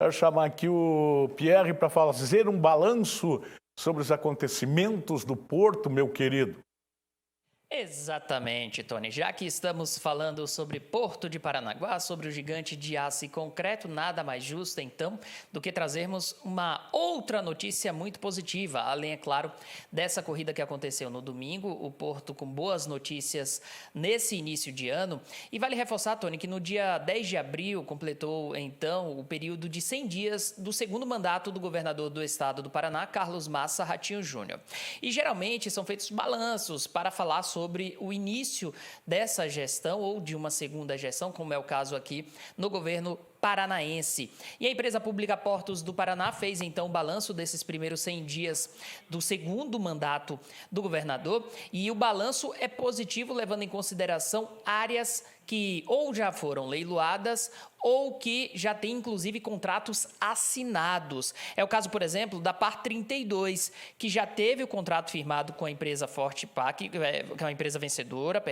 Quero chamar aqui o Pierre para fazer um balanço sobre os acontecimentos do Porto, meu querido. Exatamente, Tony. Já que estamos falando sobre Porto de Paranaguá, sobre o gigante de aço e concreto, nada mais justo, então, do que trazermos uma outra notícia muito positiva. Além, é claro, dessa corrida que aconteceu no domingo, o Porto com boas notícias nesse início de ano. E vale reforçar, Tony, que no dia 10 de abril completou, então, o período de 100 dias do segundo mandato do governador do estado do Paraná, Carlos Massa Ratinho Júnior. E, geralmente, são feitos balanços para falar sobre o início dessa gestão ou de uma segunda gestão, como é o caso aqui no governo paranaense. E a empresa pública Portos do Paraná fez então o balanço desses primeiros 100 dias do segundo mandato do governador, e o balanço é positivo, levando em consideração áreas que ou já foram leiloadas ou que já tem, inclusive, contratos assinados. É o caso, por exemplo, da Par 32, que já teve o contrato firmado com a empresa Fortipar, que é uma empresa vencedora,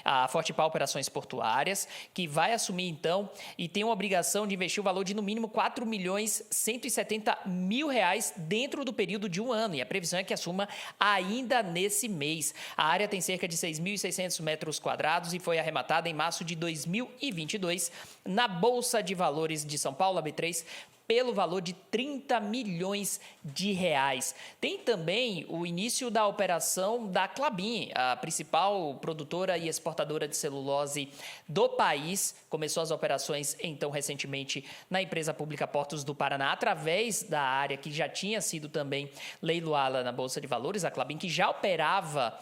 a Fortipar Operações Portuárias, que vai assumir, então, e tem uma obrigação de investir o valor de, no mínimo, R$4.170.000 dentro do período de um ano, e a previsão é que assuma ainda nesse mês. A área tem cerca de 6.600 metros quadrados e foi arrematada em março de 2022 na Bolsa de Valores de São Paulo, a B3, pelo valor de R$30 milhões. Tem também o início da operação da Klabin, a principal produtora e exportadora de celulose do país. Começou as operações, então, recentemente na empresa pública Portos do Paraná, através da área que já tinha sido também leiloada na Bolsa de Valores, a Klabin, que já operava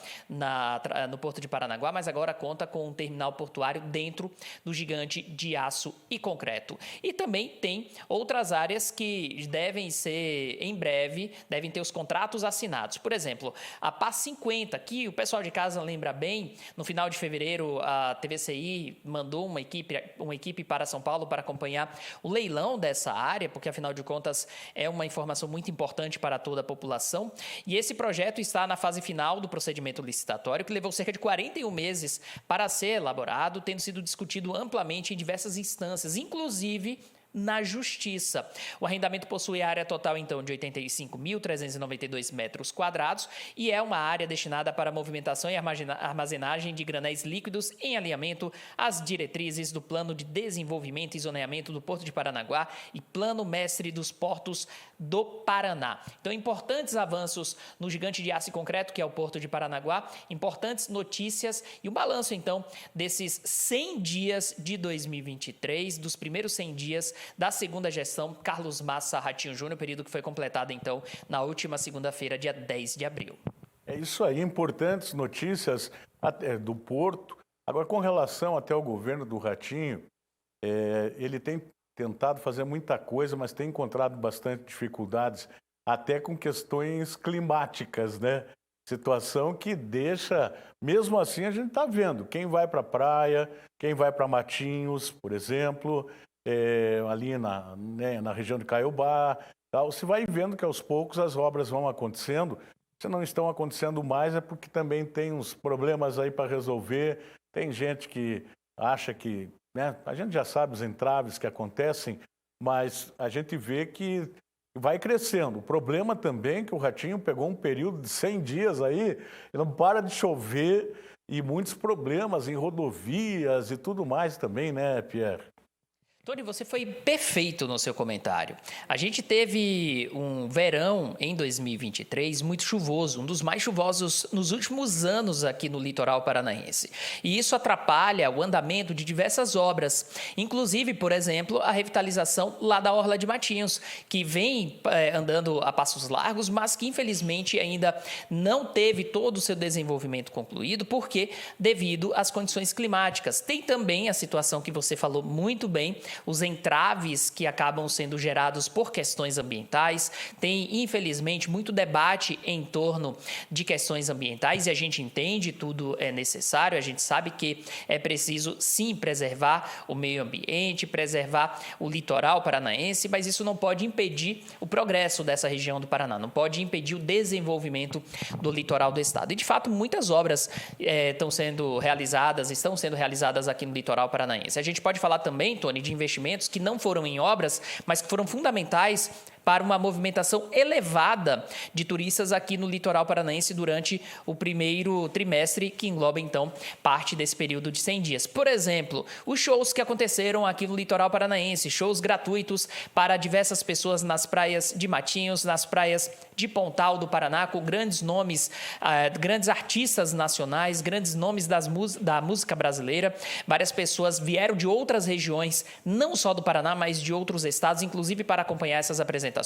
no Porto de Paranaguá, mas agora conta com um terminal portuário dentro do gigante de aço e concreto. E também tem outras áreas que devem ser, em breve, devem ter os contratos assinados. Por exemplo, a PAS 50, que o pessoal de casa lembra bem, no final de fevereiro a TVCI mandou uma equipe para São Paulo para acompanhar o leilão dessa área, porque afinal de contas é uma informação muito importante para toda a população. E esse projeto está na fase final do procedimento licitatório, que levou cerca de 41 meses para ser elaborado, tendo sido discutido amplamente em diversas instâncias, inclusive na Justiça. O arrendamento possui área total, então, de 85.392 metros quadrados e é uma área destinada para movimentação e armazenagem de granéis líquidos em alinhamento às diretrizes do Plano de Desenvolvimento e Zoneamento do Porto de Paranaguá e Plano Mestre dos Portos do Paraná. Então, importantes avanços no gigante de aço e concreto, que é o Porto de Paranaguá, importantes notícias e o balanço, então, desses 100 dias de 2023, dos primeiros 100 dias da segunda gestão Carlos Massa Ratinho Júnior, período que foi completado, então, na última segunda-feira, dia 10 de abril. É isso aí, importantes notícias do Porto. Agora, com relação até ao governo do Ratinho, ele tem tentado fazer muita coisa, mas tem encontrado bastante dificuldades, até com questões climáticas, né? Situação que deixa, mesmo assim a gente está vendo, quem vai para a praia, quem vai para Matinhos, por exemplo, ali na região de Caiobá, tal, você vai vendo que aos poucos as obras vão acontecendo. Se não estão acontecendo mais é porque também tem uns problemas aí para resolver, tem gente que acha que, né, a gente já sabe os entraves que acontecem, mas a gente vê que vai crescendo. O problema também é que o Ratinho pegou um período de 100 dias aí, e não para de chover, e muitos problemas em rodovias e tudo mais também, né, Pierre? Tony, você foi perfeito no seu comentário. A gente teve um verão em 2023 muito chuvoso, um dos mais chuvosos nos últimos anos aqui no litoral paranaense. E isso atrapalha o andamento de diversas obras, inclusive, por exemplo, a revitalização lá da Orla de Matinhos, que vem andando a passos largos, mas que infelizmente ainda não teve todo o seu desenvolvimento concluído, porque devido às condições climáticas. Tem também a situação que você falou muito bem, os entraves que acabam sendo gerados por questões ambientais. Tem, infelizmente, muito debate em torno de questões ambientais e a gente entende, tudo é necessário, a gente sabe que é preciso, sim, preservar o meio ambiente, preservar o litoral paranaense, mas isso não pode impedir o progresso dessa região do Paraná, não pode impedir o desenvolvimento do litoral do estado. E, de fato, muitas obras estão sendo realizadas aqui no litoral paranaense. A gente pode falar também, Tony, de investimento investimentos que não foram em obras, mas que foram fundamentais para uma movimentação elevada de turistas aqui no litoral paranaense durante o primeiro trimestre, que engloba, então, parte desse período de 100 dias. Por exemplo, os shows que aconteceram aqui no litoral paranaense, shows gratuitos para diversas pessoas nas praias de Matinhos, nas praias de Pontal do Paraná, com grandes nomes, grandes artistas nacionais, grandes nomes da música brasileira. Várias pessoas vieram de outras regiões, não só do Paraná, mas de outros estados, inclusive para acompanhar essas apresentações,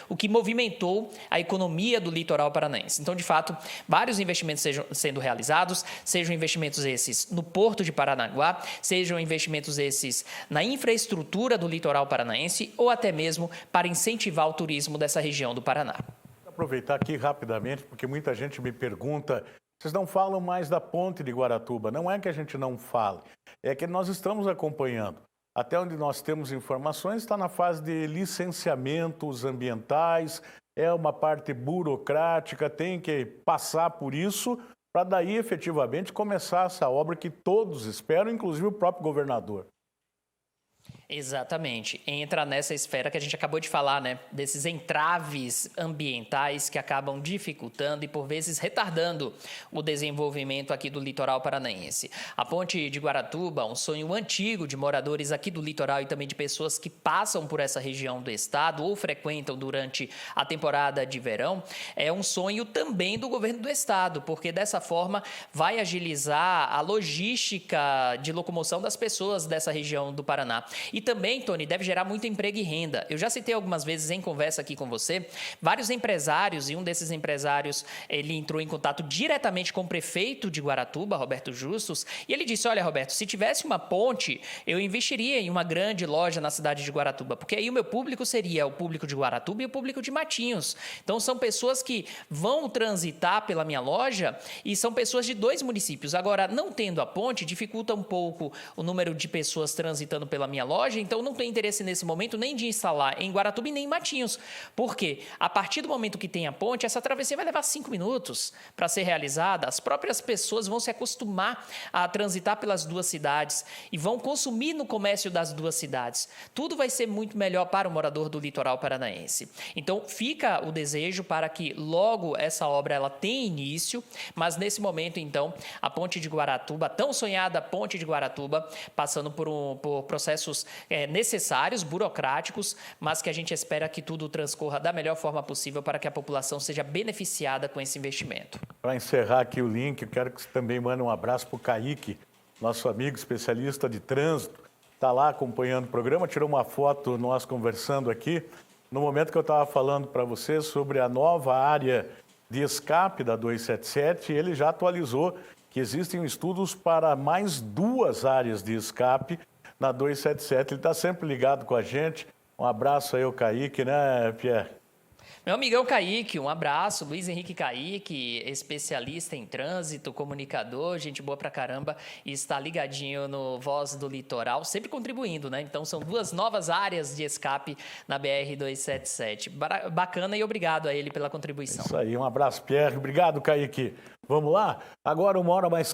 o que movimentou a economia do litoral paranaense. Então, de fato, vários investimentos sendo realizados, sejam investimentos esses no Porto de Paranaguá, sejam investimentos esses na infraestrutura do litoral paranaense ou até mesmo para incentivar o turismo dessa região do Paraná. Vou aproveitar aqui rapidamente, porque muita gente me pergunta, vocês não falam mais da ponte de Guaratuba. Não é que a gente não fale, é que nós estamos acompanhando. Até onde nós temos informações, está na fase de licenciamentos ambientais, é uma parte burocrática, tem que passar por isso para daí efetivamente começar essa obra que todos esperam, inclusive o próprio governador. Exatamente. Entra nessa esfera que a gente acabou de falar, né? Desses entraves ambientais que acabam dificultando e, por vezes, retardando o desenvolvimento aqui do litoral paranaense. A ponte de Guaratuba, um sonho antigo de moradores aqui do litoral e também de pessoas que passam por essa região do estado ou frequentam durante a temporada de verão, é um sonho também do governo do estado, porque dessa forma vai agilizar a logística de locomoção das pessoas dessa região do Paraná. E também, Tony, deve gerar muito emprego e renda. Eu já citei algumas vezes em conversa aqui com você, vários empresários, e um desses empresários, ele entrou em contato diretamente com o prefeito de Guaratuba, Roberto Justus, e ele disse, olha, Roberto, se tivesse uma ponte, eu investiria em uma grande loja na cidade de Guaratuba, porque aí o meu público seria o público de Guaratuba e o público de Matinhos. Então, são pessoas que vão transitar pela minha loja e são pessoas de 2 municípios. Agora, não tendo a ponte, dificulta um pouco o número de pessoas transitando pela minha loja, então não tem interesse nesse momento nem de instalar em Guaratuba e nem em Matinhos. Por quê? A partir do momento que tem a ponte, essa travessia vai levar 5 minutos para ser realizada. As próprias pessoas vão se acostumar a transitar pelas 2 cidades e vão consumir no comércio das 2 cidades. Tudo vai ser muito melhor para o morador do litoral paranaense. Então, fica o desejo para que logo essa obra ela tenha início, mas nesse momento, então, a ponte de Guaratuba, tão sonhada ponte de Guaratuba, passando por processos necessários, burocráticos, mas que a gente espera que tudo transcorra da melhor forma possível para que a população seja beneficiada com esse investimento. Para encerrar aqui o link, eu quero que você também mande um abraço para o Kaique, nosso amigo especialista de trânsito, está lá acompanhando o programa, tirou uma foto nós conversando aqui, no momento que eu estava falando para você sobre a nova área de escape da 277, ele já atualizou que existem estudos para mais 2 áreas de escape na 277. Ele está sempre ligado com a gente. Um abraço aí ao Kaique, né, Pierre? Meu amigão Kaique, um abraço. Luiz Henrique Kaique, especialista em trânsito, comunicador, gente boa pra caramba, e está ligadinho no Voz do Litoral, sempre contribuindo, né? Então, são 2 novas áreas de escape na BR-277. Bacana e obrigado a ele pela contribuição. Isso aí, um abraço, Pierre. Obrigado, Kaique. Vamos lá? Agora 1h mais